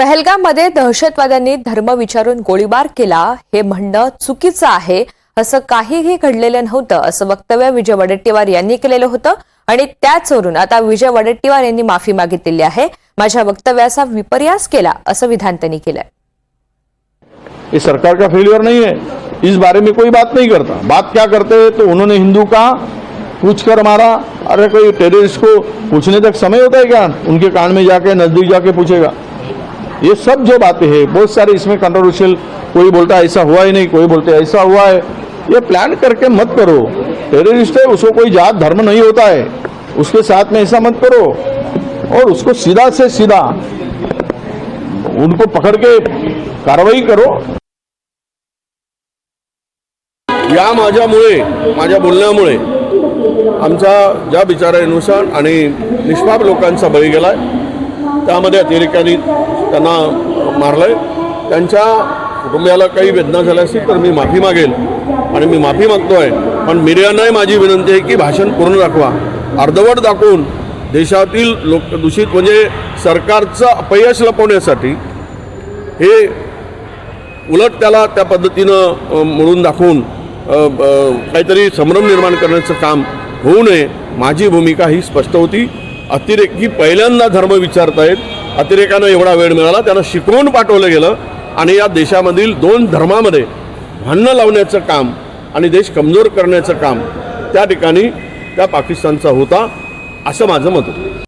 पहलगाममध्ये दहशतवाद्यांनी धर्म विचारून गोळीबार केला हे म्हणणं चुकीचं आहे। असं काहीही घडलेलं नव्हतं असं वक्तव्य विजय वडेट्टीवार यांनी केलेलं होतं आणि त्याचवरून आता विजय वडेट्टीवार यांनी माफी मागितलेली आहे। माझ्या वक्तव्याचा विपर्यास केला असं विधान त्यांनी केलंय। ये सरकार का फेलियर नहीं है, इस बारे में कोई बात नहीं करता। बात क्या करते हैं तो उन्होंने हिंदू का पूछ कर मारा। अरे कोई टेररिस्ट को पूछने तक समय होता है क्या? उनके कान में जाके नजदीक जाके पूछेगा? ये सब जो बातें हैं बहुत सारे इसमें कंट्रोवर्शियल, कोई बोलता है ऐसा हुआ ही नहीं, कोई बोलते ऐसा हुआ है। ये प्लान करके मत करो। टेररिस्ट है, उसको कोई जात धर्म नहीं होता है, उसके साथ में ऐसा मत करो और उसको सीधा से सीधा उनको पकड़ के कार्रवाई करो। या माझ्या बोलण्यामुळे आमच्या ज्या विचारानुसार आणि निष्पाप लोकांचा बळी गेलाय, त्यामध्ये अतिरेक्यांनी त्यांना मारलंय। त्यांच्या कुटुंबियाला काही वेदना झाल्या असतील तर मी माफी मागेल आणि मी माफी मागतोय। पण मीडियाने माझी विनंती आहे की भाषण पूर्ण दाखवा। अर्धवट दाखवून देशातील लोक दूषित म्हणजे सरकारचं अपयश लपवण्यासाठी हे उलट त्याला त्या पद्धतीनं म्हणून दाखवून काहीतरी संभ्रम निर्माण करण्याचं काम होऊ नये। माझी भूमिका ही स्पष्ट होती। अतिरेकी पहिल्यांदा धर्म विचारतायत। अतिरेकानं एवढा वेळ मिळाला, त्यांना शिकवून पाठवलं गेलं आणि या देशामधील दोन धर्मामध्ये भांडणं लावण्याचं काम आणि देश कमजोर करण्याचं काम त्या ठिकाणी त्या पाकिस्तानचा होता असं माझं मत होतं।